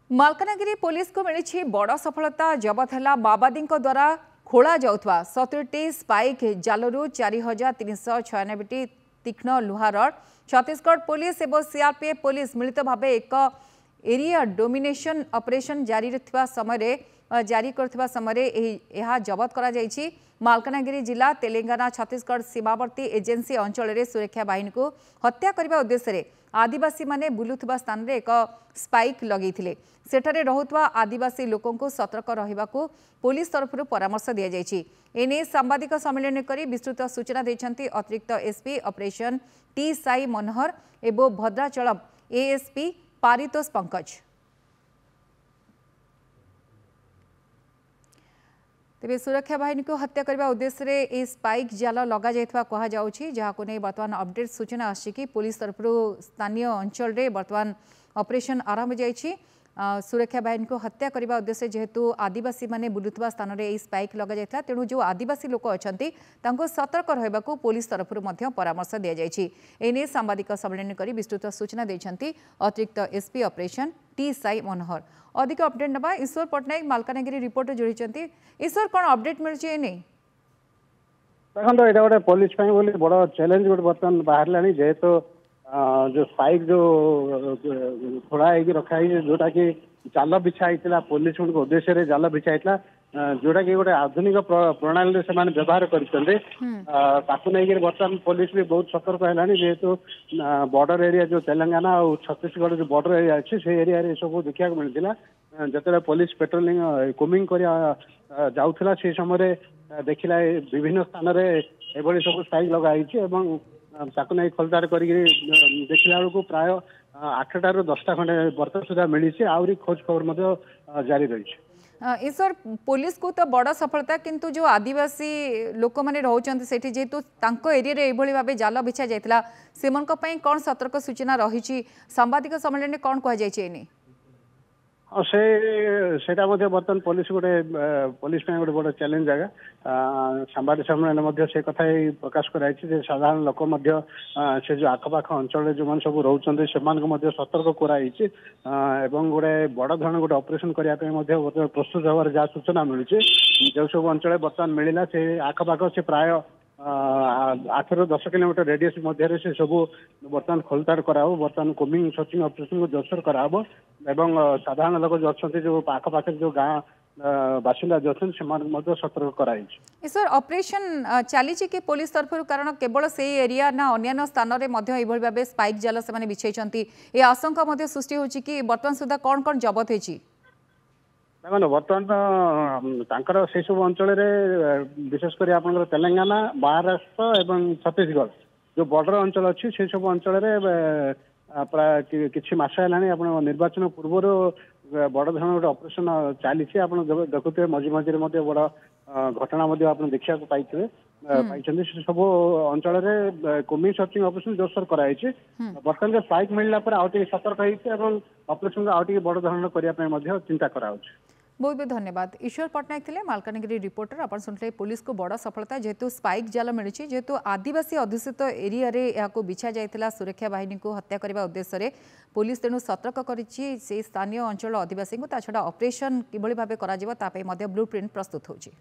Malkangiri police को मिली बड़ सफलता। जबत है माओवादी द्वारा खोल जाऊा 70टी स्पाइक जालू 4396टी तीक्ष्ण लुहा रड। छत्तीसगढ़ पुलिस और सीआरपीएफ पुलिस मिलित भाव एक एरिया डोमिनेशन ऑपरेशन जारी करथिबा समय यह जबत करा जायछि। मालकानगिरी जिला तेलंगाना छत्तीसगढ़ सीमावर्ती एजेंसी अंचल में सुरक्षा बाहिनी को हत्या करने उद्देश्य आदिवासी माने बुलुथिबा स्थान में एक स्पाइक लगेइथिले। सेठारे रहुतबा आदिवासी लोकंकु सतर्क रहिबाकु पुलिस तरफ परामर्श दिया जायछि। एने सांबादिक सम्मेलन करी विस्तृत सूचना दैछन्ति अतिरिक्त एसपी ऑपरेशन टी साई मनोहर एवं भद्राचलम एएसपी पारितोष पंकज। तेज सुरक्षा बाहिनी को हत्या करने उद्देश्य ये स्पाइक जाल लग जाऊँगी, जहां नहीं बर्तमान अपडेट सूचना आसी पुलिस तरफ स्थानीय अंचल में बर्तमान ऑपरेशन आरंभ जाइए। सुरक्षा बाहिनी को हत्या करने उद्देश्य जेहेतु आदिवासी माने बुलुवा स्थान में यह स्पाइक लग जाता, तेणु जो आदिवासी लोक अच्छा सतर्क रहा पुलिस तरफ परामर्श दि जाएगी। एने सांबादिक सम्मेलन कर विस्तृत सूचना देते अतिरिक्त एसपी ऑपरेशन टी साई मनोहर। अधिक अपडेट नवा ईश्वर पट्टनायक मालकानगिरी रिपोर्ट जोड़ी। ईश्वर कौन अपडेट मिलूँ? देखो ये गोटे पुलिस बड़ चैलेंज गोटे बर्तमान बाहर जेहेतु जो स्पाइक जो थोड़ा रखाई जोटा कि जाल बिछाई पुलिस उद्देश्य जाल बिछाई जोटा कि गोटे आधुनिक प्रणाली से व्यवहार करते बर्तमान पुलिस भी बहुत सतर्क है जेहेतु बॉर्डर एरिया जो तेलंगाना और छत्तीसगढ़ जो बॉर्डर एरिया अच्छी से एरिया सब देखा मिलता। जो पुलिस पेट्रोलिंग कोमिंग कर जाऊला से समय देखला विभिन्न स्थान में एभली सब स्पाइक लगाई नहीं खोलताड़ कर देखला बेलू प्राय 8टा ରୁ 10टा खंडे बर्तमान सुधा मिली आहरी खोज खबर जारी रही। ईश्वर पुलिस को तो बड़ सफलता, किंतु जो आदिवासी लोक मैंने रोचते सेठी जेहेतु एरिया भाव जाल बिछा जाता से कौन सतर्क सूचना रही सांबादिक सम्मेलन में कौन कहुई? बर्तमान पुलिस गोटे पुलिस गोटे बड़ चैलेंज जगह सांबादिक सम्मेलन से कथा प्रकाश कराई साधारण लोक से जो आखपाख अंचल जो मैंने सब रोचे से सतर्क कराई गोटे बड़ धरण गोटे ऑपरेशन करने प्रस्तुत होवार जहाँ सूचना मिलूँ जो सब अंचल बर्तमान मिलला से आखपाख से प्राय 8 ରୁ 10 किलोमीटर रेडियस मध्य से सब बर्तमान खोलताड़ कराव बर्तमान कोमिंग सर्चिंग ऑपरेशन को जोरसोर कराव एवं साधारण लोग जो अच्छा जो आखपाख जो गाँ बासिंदा जो अच्छे से सतर्क कराई। सर ऑपरेशन चली कि पुलिस तरफ कारण केवल से एरिया ना अन्य स्थान में भाव स्पाइक जाल से बिछाई ये आशंका सृष्टि होची कि बर्तमान सुधा कौन कौन जबत होती? देखो बर्तमान से सब अंचल विशेषकर आप तेलंगाना महाराष्ट्र एवं छत्तीसगढ़ जो बॉर्डर अंचल अच्छी से सब अंचल प्राय कि मस है निर्वाचन पूर्व बड़ धरण गोटे ऑपरेशन चली देखुए मझे मझे बड़ घटना देखा पाई सब अंचल कोमिंग सर्चिंग ऑपरेशन जोरसोर कराई। बर्तमान जो स्पाइक मिलला आउ सतर्क होती ऑपरेशन आउ बड़ धरण करने चिंता करा। बहुत बहुत धन्यवाद। ईश्वर पट्टनायक थे मालकानगिरी रिपोर्टर। आप सुनते पुलिस को बड़ सफलता जेहेतु स्पाइक जाल मिली जेहेतु आदिवासी अध्युषित एरिया यहाँ बिछा जाता सुरक्षा बाहिनी को हत्या करने उद्देश्य पुलिस तेणु सतर्क करिछि से स्थानीय अंचल आदिवासी को छड़ा ऑपरेशन किभली भाबे करा जिवो तापे मध्य ब्लूप्रिंट प्रस्तुत होछि।